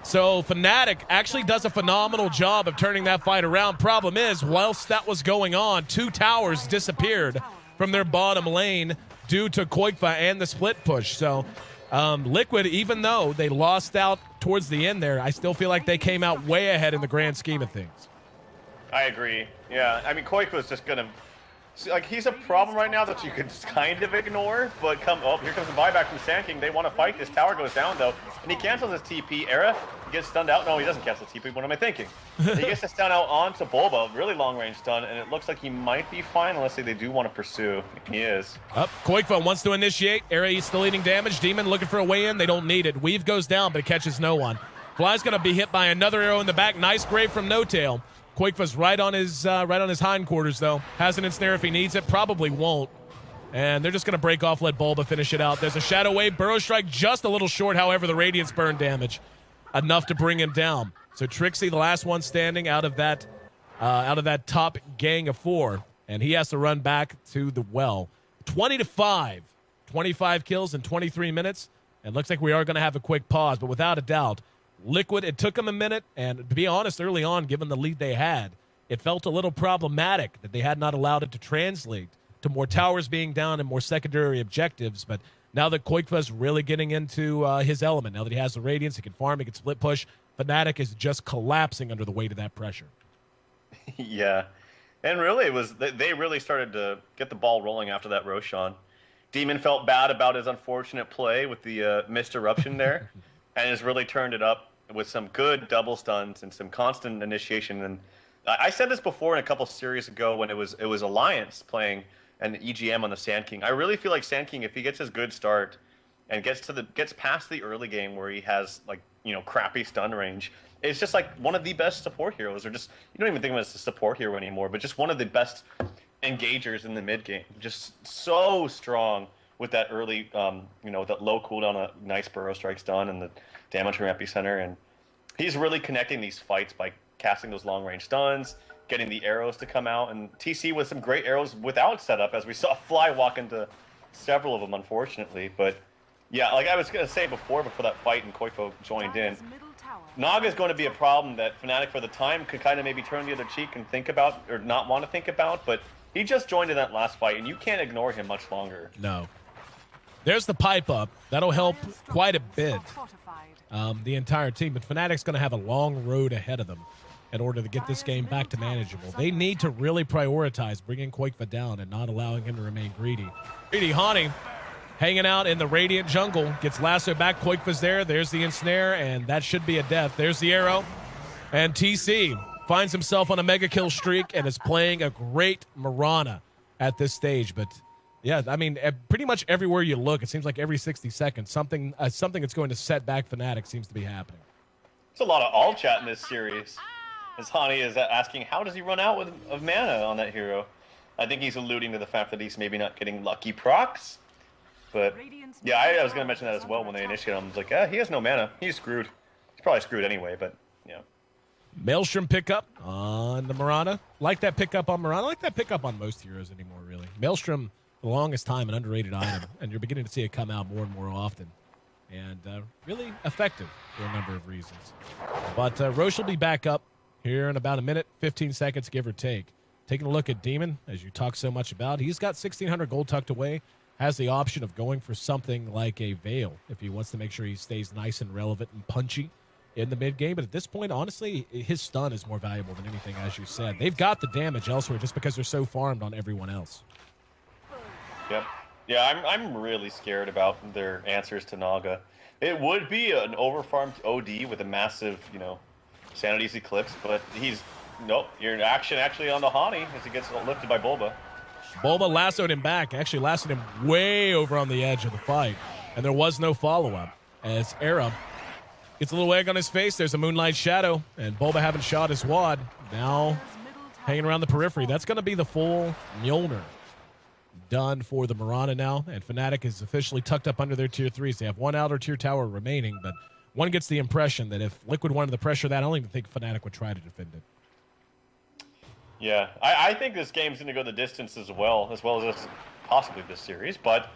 So Fnatic actually does a phenomenal job of turning that fight around. Problem is, whilst that was going on, 2 towers disappeared from their bottom lane due to Koikva and the split push. So Liquid, even though they lost out towards the end there, I still feel like they came out way ahead in the grand scheme of things. I agree. Yeah, I mean, Koikva was just going to So, like, he's a problem right now that you could kind of ignore, but here comes the buyback from Sand King. They want to fight. This tower goes down, though, and he cancels his TP. Era gets stunned out. No, he doesn't cancel TP. What am I thinking? He gets the stun out onto Bulba, really long-range stun, and it looks like he might be fine unless they do want to pursue. He is. Up, Koikva wants to initiate. Era still eating damage. Demon looking for a way in. They don't need it. Weave goes down, but it catches no one. Fly's going to be hit by another arrow in the back. Nice grave from No Tail. Koikva's right on his hindquarters, though. Has an ensnare if he needs it. Probably won't. And they're just going to break off, let Bulba finish it out. There's a Shadow Wave. Burrow Strike just a little short. However, the Radiance burn damage enough to bring him down. So Trixie, the last one standing out of that top gang of 4. And he has to run back to the well. 20-5. 25 kills in 23 minutes. And looks like we are going to have a quick pause. But without a doubt, Liquid, it took them a minute, and to be honest, early on, given the lead they had, it felt a little problematic that they had not allowed it to translate to more towers being down and more secondary objectives. But now that Koikva's really getting into his element, now that he has the Radiance, he can farm, he can split push, Fnatic is just collapsing under the weight of that pressure. Yeah, and really, they really started to get the ball rolling after that Roshan. Demon felt bad about his unfortunate play with the missed eruption there. And has really turned it up with some good double stuns and some constant initiation. And I said this before in a couple series ago when it was Alliance playing an EGM on the Sand King. I really feel like Sand King, if he gets his good start and gets past the early game where he has crappy stun range, it's just like one of the best support heroes. Or just, you don't even think of him as a support hero anymore, but just one of the best engagers in the mid game. Just so strong with that early, that low cooldown, a nice Burrow Strike stun, and the damage from Epicenter. And he's really connecting these fights by casting those long-range stuns, getting the arrows to come out, and TC with some great arrows without setup, as we saw Fly walk into several of them, unfortunately. But, yeah, like I was going to say before that fight and Koikva joined in, Naga is going to be a problem that Fnatic for the time could kind of maybe turn the other cheek and think about, or not want to think about, but he just joined in that last fight, and you can't ignore him much longer. No. There's the pipe up. That'll help quite a bit, the entire team. But Fnatic's going to have a long road ahead of them in order to get this game back to manageable. They need to really prioritize bringing Koikva down and not allowing him to remain greedy. Greedy Hani hanging out in the Radiant jungle. Gets lassoed back. Koikva's there. There's the ensnare, and that should be a death. There's the arrow. And TC finds himself on a mega kill streak and is playing a great Mirana at this stage. But yeah, I mean, pretty much everywhere you look, it seems like every 60 seconds, something that's going to set back Fnatic seems to be happening. There's a lot of all chat in this series. As Hani is asking, how does he run out of mana on that hero? I think he's alluding to the fact that he's maybe not getting lucky procs. But yeah, I was going to mention that as well when they initiated him. I was like, he has no mana. He's screwed. He's probably screwed anyway, but yeah. Maelstrom pickup on the Mirana. Like that pickup on Mirana. I like that pickup on most heroes anymore, really. Maelstrom, the longest time, an underrated item, and you're beginning to see it come out more and more often. And really effective for a number of reasons. But Roche will be back up here in about a minute, 15 seconds, give or take. Taking a look at Demon, as you talk so much about. He's got 1,600 gold tucked away. Has the option of going for something like a Veil if he wants to make sure he stays nice and relevant and punchy in the mid game. But at this point, honestly, his stun is more valuable than anything, as you said. They've got the damage elsewhere just because they're so farmed on everyone else. Yep. Yeah, I'm really scared about their answers to Naga. It would be an overfarmed OD with a massive, Sanity's Eclipse, but you're actually on the Hani as he gets lifted by Bulba. Bulba lassoed him back, actually lassoed him way over on the edge of the fight, and there was no follow-up as Era gets a little egg on his face. There's a Moonlight Shadow, and Bulba having shot his wad, now hanging around the periphery. That's going to be the full Mjolnir done for the Mirana now, and Fnatic is officially tucked up under their tier 3s. They have one outer tier tower remaining, but one gets the impression that if Liquid wanted to pressure that, I don't even think Fnatic would try to defend it. Yeah, I think this game's going to go the distance as well as possibly this series, but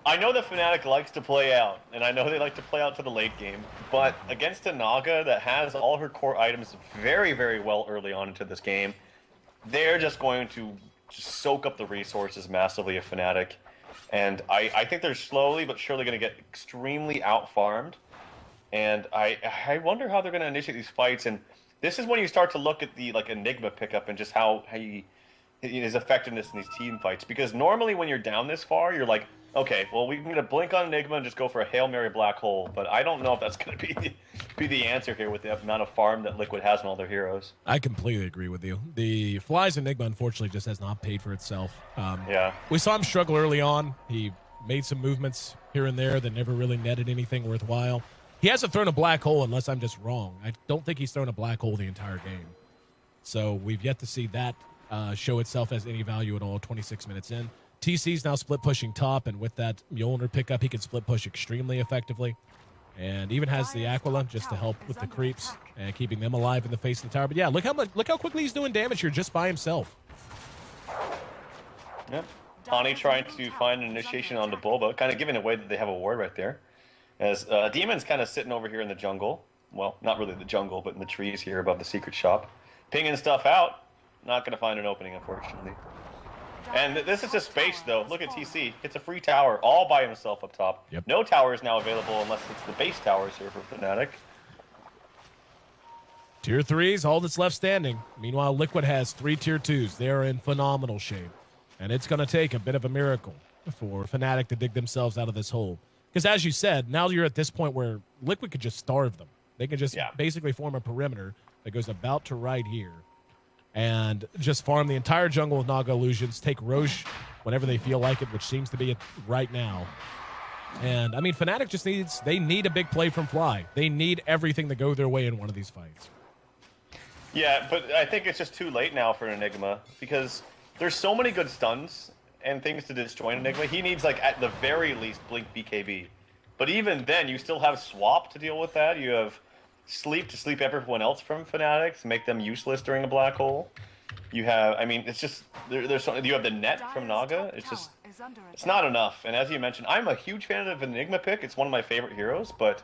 I know that Fnatic likes to play out, and I know they like to play out to the late game, but against a Naga that has all her core items very, very well early on into this game, they're just going to soak up the resources massively of Fnatic, and I think they're slowly but surely going to get extremely out-farmed, and I wonder how they're going to initiate these fights. And this is when you start to look at the Enigma pickup and just how he his effectiveness in these team fights. Because normally when you're down this far, you're like, okay, well, we can get a blink on Enigma and just go for a Hail Mary black hole. But I don't know if that's going to be the answer here with the amount of farm that Liquid has on all their heroes. I completely agree with you. The Fly's Enigma, unfortunately, just has not paid for itself. Yeah. We saw him struggle early on. He made some movements here and there that never really netted anything worthwhile. He hasn't thrown a black hole unless I'm just wrong. I don't think he's thrown a black hole the entire game. So we've yet to see that show itself as any value at all 26 minutes in. TC's now split pushing top, and with that Mjolnir pickup, he can split push extremely effectively. And even has the Aquila just to help with the creeps and keeping them alive in the face of the tower. But yeah, look how quickly he's doing damage here just by himself. Yep. Hani trying to find an initiation on the Bulba, kind of giving away that they have a ward right there. As Demon's kind of sitting over here in the jungle. Well, not really the jungle, but in the trees here above the secret shop. Pinging stuff out. Not going to find an opening, unfortunately. And this is just space, though. Look at TC. It's a free tower all by himself up top. Yep. No tower is now available unless it's the base towers here for Fnatic. Tier 3s, all that's left standing. Meanwhile, Liquid has 3 Tier 2s. They are in phenomenal shape. And it's going to take a bit of a miracle for Fnatic to dig themselves out of this hole. Because as you said, now you're at this point where Liquid could just starve them. They can just basically form a perimeter that goes about to right here and just farm the entire jungle with Naga Illusions, take Roche whenever they feel like it, which seems to be it right now. And, I mean, Fnatic just they need a big play from Fly. They need everything to go their way in one of these fights. Yeah, but I think it's just too late now for Enigma because there's so many good stuns and things to destroy an Enigma. He needs, like, at the very least, Blink BKB. But even then, you still have Swap to deal with that. You have Sleep to sleep everyone else from Fnatic to make them useless during a black hole. You have, I mean, it's just, there's you have the net from Naga. It's just, it's not enough. And as you mentioned, I'm a huge fan of Enigma pick. It's one of my favorite heroes, but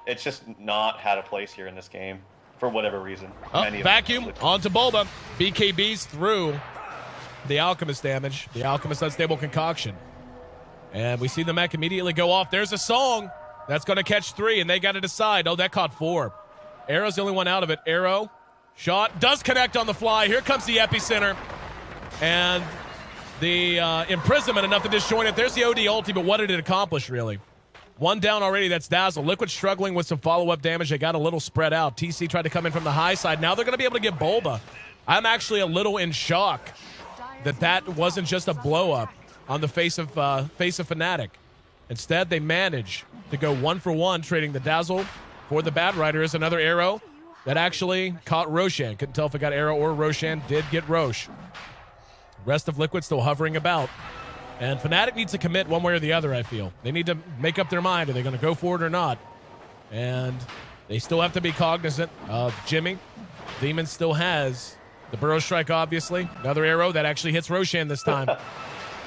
it's just not had a place here in this game for whatever reason. Vacuum onto Bulba. BKB's through the Alchemist damage. The Alchemist Unstable Concoction. And we see the mech immediately go off. There's a song that's going to catch 3, and they got to decide. Oh, that caught 4. Arrow's the only one out of it. Arrow, shot, does connect on the fly. Here comes the epicenter. And the imprisonment enough to disjoint it. There's the OD ulti, but what did it accomplish, really? 1 down already, that's Dazzle. Liquid struggling with some follow-up damage. They got a little spread out. TC tried to come in from the high side. Now they're going to be able to get Bulba. I'm actually a little in shock that wasn't just a blow-up on the face of Fnatic. Instead, they manage to go 1-for-1, trading the Dazzle for the Bad Riders. Another arrow that actually caught Roshan. Couldn't tell if it got arrow or Roshan. Did get Roche. Rest of Liquid still hovering about. And Fnatic needs to commit one way or the other, I feel. They need to make up their mind. Are they going to go for it or not? And they still have to be cognizant of Jimmy. Demon still has the Burrow Strike, obviously. Another arrow that actually hits Roshan this time.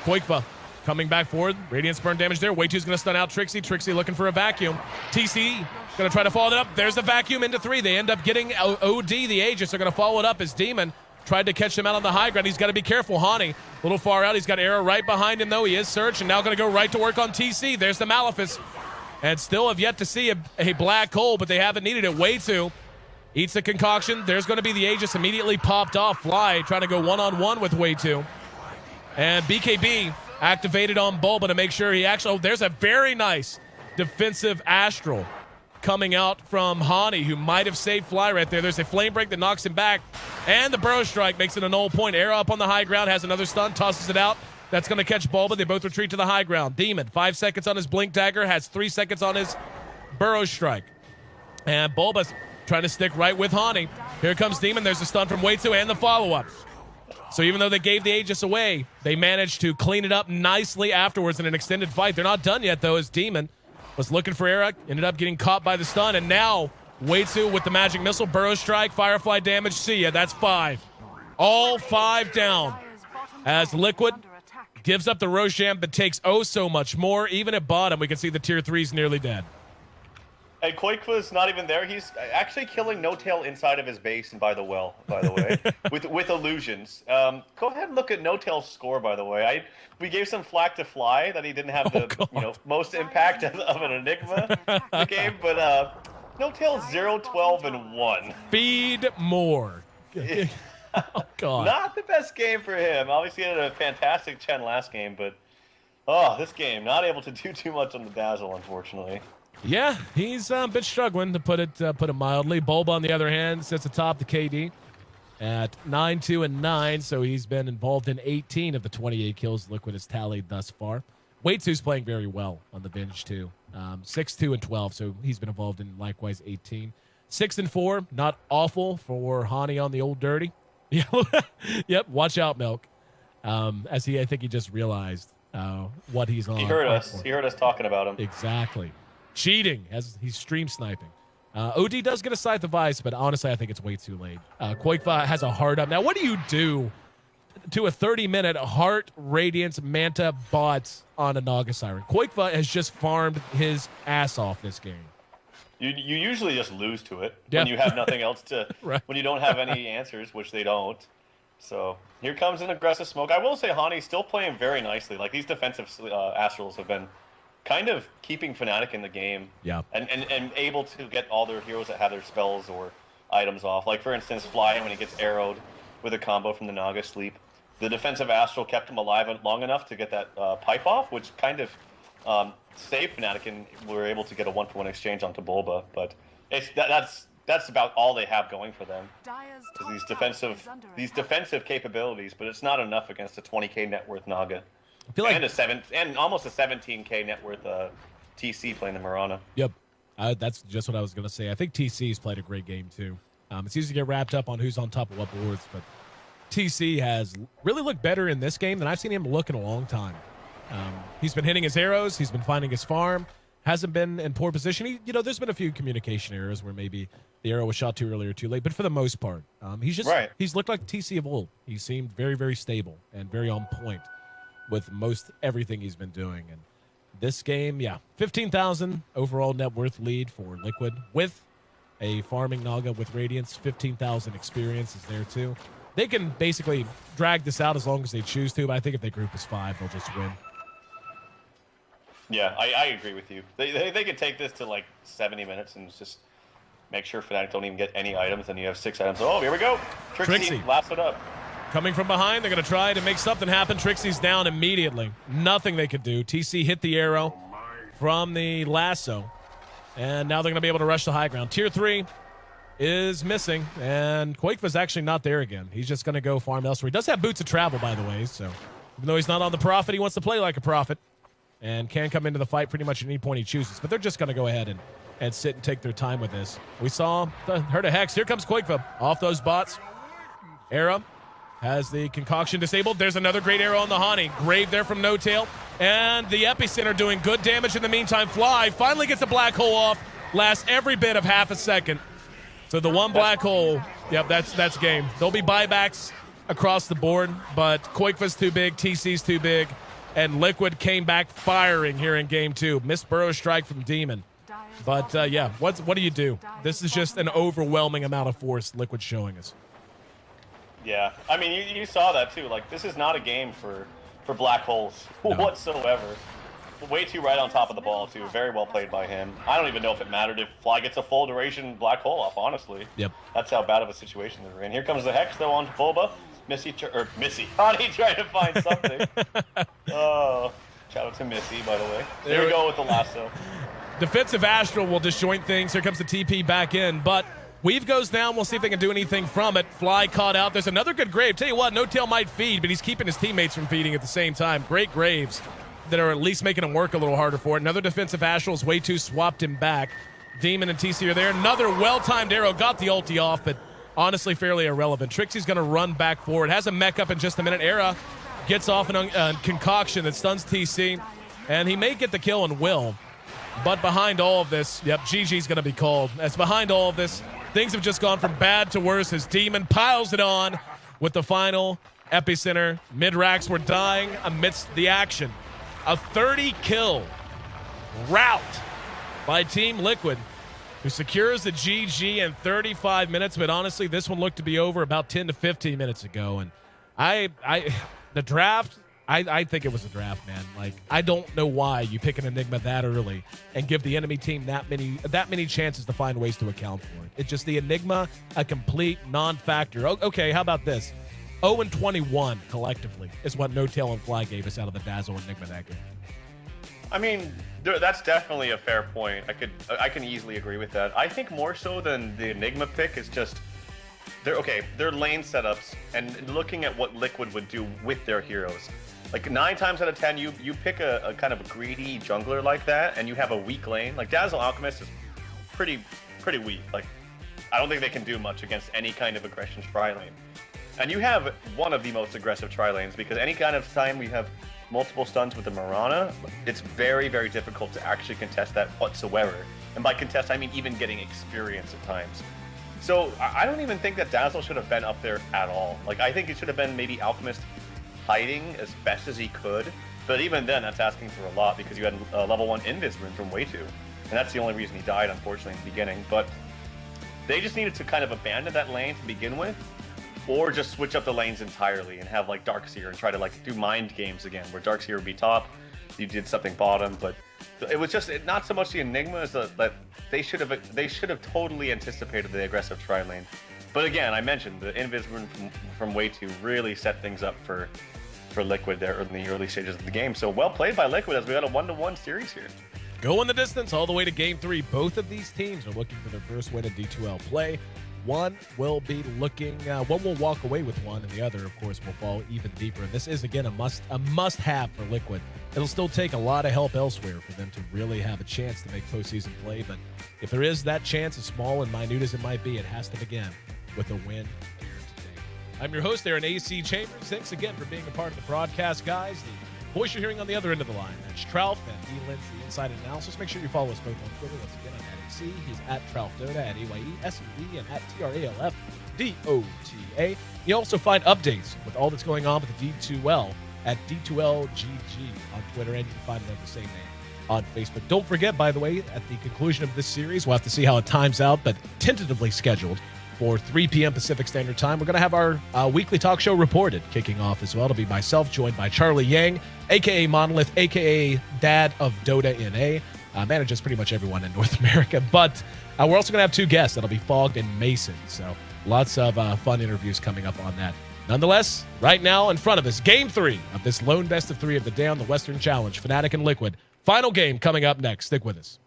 Koikva coming back forward. Radiance burn damage there. Way2's going to stun out Trixie. Trixie looking for a vacuum. TC going to try to follow it up. There's the vacuum into 3. They end up getting OD, the Aegis. They're going to follow it up as Demon tried to catch him out on the high ground. He's got to be careful. Hani, a little far out. He's got Arrow right behind him, though. He is Search, and now going to go right to work on TC. There's the Malefice. And still have yet to see a black hole, but they haven't needed it. Way2 eats the concoction. There's going to be the Aegis immediately popped off. Fly trying to go one-on-one with Way2. And BKB activated on Bulba to make sure he actually... Oh, there's a very nice defensive Astral coming out from Hani, who might have saved Fly right there. There's a flame break that knocks him back. And the Burrow Strike makes it a null point. Arrow up on the high ground, has another stun, tosses it out. That's going to catch Bulba. They both retreat to the high ground. Demon, 5 seconds on his Blink Dagger, has 3 seconds on his Burrow Strike. And Bulba's trying to stick right with Hani. Here comes Demon. There's a stun from Way2 and the follow-up. So even though they gave the Aegis away, they managed to clean it up nicely afterwards in an extended fight. They're not done yet, though, as Demon was looking for Eric, ended up getting caught by the stun, and now Way2 with the Magic Missile, Burrow Strike, Firefly damage. See ya, that's 5. All 5 down as Liquid gives up the Roshan, but takes oh so much more. Even at bottom, we can see the Tier 3's nearly dead. And Koikva's not even there. He's actually killing No Tail inside of his base and by the well, by the way, with illusions. Go ahead and look at No Tail's score, by the way. We gave some flack to Fly that he didn't have the most impact of an Enigma in the game, but No Tail's 0-12-1. Feed more. Oh, God. Not the best best game for him. Obviously, he had a fantastic Chen last game, but this game not able to do too much on the Dazzle, unfortunately. Yeah, he's been struggling, to put it mildly. Bulba, on the other hand, sits atop the KD at 9-2-9, so he's been involved in 18 of the 28 kills Liquid has tallied thus far. Wei2's playing very well on the bench too. 6-2-12, so he's been involved in likewise 18. 6-4, not awful for Hani on the old dirty. Yep, watch out, Milk. I think he just realized what he's on. He heard us. He heard us talking about him. Exactly. Cheating as he's stream sniping. OD does get a side device, but honestly, I think it's way too late. Koikva has a hard up. Now, what do you do to a 30-minute Heart Radiance Manta bot on a Naga Siren? Koikva has just farmed his ass off this game. You usually just lose to it when you have nothing else to, right. When you don't have any answers, which they don't. So here comes an aggressive smoke. I will say Hani's still playing very nicely. Like, these defensive Astrals have been kind of keeping Fnatic in the game. Yeah. And able to get all their heroes that have their spells or items off. Like, for instance, Fly, when he gets arrowed with a combo from the Naga Sleep. The defensive Astral kept him alive long enough to get that pipe off, which kind of saved Fnatic, and we were able to get a 1-for-1 exchange onto Bulba. But that's about all they have going for them. These defensive capabilities, but it's not enough against a 20k net worth Naga. I feel like and almost a 17k net worth TC playing the Mirana. Yep, that's just what I was going to say. I think TC's played a great game too. It's easy to get wrapped up on who's on top of what boards, but TC has really looked better in this game than I've seen him look in a long time. He's been hitting his arrows. He's been finding his farm. Hasn't been in poor position. There's been a few communication errors where maybe the arrow was shot too early or too late, but for the most part, he's looked like TC of old. He seemed very, very stable and very on point with most everything he's been doing. And this game, 15,000 overall net worth lead for Liquid with a farming Naga with Radiance. 15,000 experience is there too. They can basically drag this out as long as they choose to, but I think if they group as 5, they'll just win. Yeah, I agree with you. They could take this to like 70 minutes and just make sure Fnatic don't even get any items, and you have 6 items. Oh, here we go. Trixie laps it up. Coming from behind, they're going to try to make something happen. Trixie's down immediately. Nothing they could do. TC hit the arrow from the lasso, and now they're going to be able to rush the high ground. Tier 3 is missing, and Koikva's actually not there again. He's just going to go farm elsewhere. He does have boots of travel, by the way, so even though he's not on the Prophet, he wants to play like a Prophet and can come into the fight pretty much at any point he chooses. But they're just going to go ahead and sit and take their time with this. We saw heard a Hex. Here comes Koikva off those bots. Arrow has the concoction disabled. There's another great arrow on the Hani. Grave there from No Tail. And the Epicenter doing good damage in the meantime. Fly finally gets a black hole off. Lasts every bit of half a second. So the one black hole, yep, that's game. There'll be buybacks across the board, but Koikva's too big, TC's too big, and Liquid came back firing here in game 2. Missed Burrow strike from Demon. But, what do you do? This is just an overwhelming amount of force Liquid's showing us. Yeah, I mean, you saw that too. Like, this is not a game for black holes whatsoever. Way too right on top of the ball, too. Very well played by him. I don't even know if it mattered if Fly gets a full duration black hole off, honestly. Yep. That's how bad of a situation they're in. Here comes the Hex, though, on Bulba. Missy. Hani trying to find something. Oh, shout out to Missy, by the way. There we go with the lasso. Defensive Astral will disjoint things. Here comes the TP back in, but Weave goes down. We'll see if they can do anything from it. Fly caught out. There's another good Grave. Tell you what, No Tail might feed, but he's keeping his teammates from feeding at the same time. Great Graves that are at least making him work a little harder for it. Another defensive Astral's Wei2 swapped him back. Demon and TC are there. Another well-timed arrow. Got the ulti off, but honestly fairly irrelevant. Trixie's going to run back forward. Has a mech up in just a minute. Era gets off a concoction that stuns TC, and he may get the kill and will. But behind all of this, GG's going to be called. As behind all of this, things have just gone from bad to worse as Demon piles it on with the final Epicenter. Mid-racks were dying amidst the action. A 30-kill rout by Team Liquid, who secures the GG in 35 minutes. But honestly, this one looked to be over about 10 to 15 minutes ago. And the draft, I think it was a draft, man. Like, I don't know why you pick an Enigma that early and give the enemy team that many chances to find ways to account for it. It's just the Enigma, a complete non-factor. Okay, how about this? 0-21 collectively is what No Tail and Fly gave us out of the Dazzle Enigma that game. I mean, that's definitely a fair point. I can easily agree with that. I think more so than the Enigma pick is just their lane setups and looking at what Liquid would do with their heroes. Like 9 times out of 10, you pick a kind of a greedy jungler like that, and you have a weak lane. Like Dazzle Alchemist is pretty weak. Like I don't think they can do much against any kind of aggression tri lane. And you have one of the most aggressive tri lanes because any kind of time we have multiple stuns with the Mirana, it's very difficult to actually contest that whatsoever. And by contest, I mean even getting experience at times. So I don't even think that Dazzle should have been up there at all. Like I think it should have been maybe Alchemist hiding as best as he could, but even then that's asking for a lot because you had level 1 Invis rune from Way 2, and that's the only reason he died, unfortunately, in the beginning. But they just needed to kind of abandon that lane to begin with, or just switch up the lanes entirely and have like Darkseer and try to like do mind games again, where Darkseer would be top, you did something bottom. But it was just not so much the Enigma as that they should have totally anticipated the aggressive tri lane. But again, I mentioned the Invis rune from Way 2 really set things up for Liquid there in the early stages of the game. So well played by Liquid as we got a 1-1 series here. Going the distance all the way to Game 3. Both of these teams are looking for their first win in D2L play. One will be looking, one will walk away with one, and the other, of course, will fall even deeper. And this is, again, a must-have for Liquid. It'll still take a lot of help elsewhere for them to really have a chance to make postseason play. But if there is that chance, as small and minute as it might be, it has to begin with a win here today. I'm your host, Aaron AC Chambers. Thanks again for being a part of the broadcast, guys. The voice you're hearing on the other end of the line, that's Trout and E-Lens, the Inside Analysis. Make sure you follow us both on Twitter. Once again, I'm at AC. He's at TralfDota, at AYESEE, and at TRALFDOTA. You also find updates with all that's going on with the D2L at D2LGG on Twitter, and you can find it under the same name on Facebook. Don't forget, by the way, at the conclusion of this series, we'll have to see how it times out, but tentatively scheduled for 3 p.m. Pacific Standard Time. We're going to have our weekly talk show Reported kicking off as well. It'll be myself, joined by Charlie Yang, a.k.a. Monolith, a.k.a. Dad of Dota NA. Manages pretty much everyone in North America. But we're also going to have 2 guests. That'll be Fogged and Mason. So lots of fun interviews coming up on that. Nonetheless, right now in front of us, Game 3 of this lone best of 3 of the day on the Western Challenge, Fnatic and Liquid. Final game coming up next. Stick with us.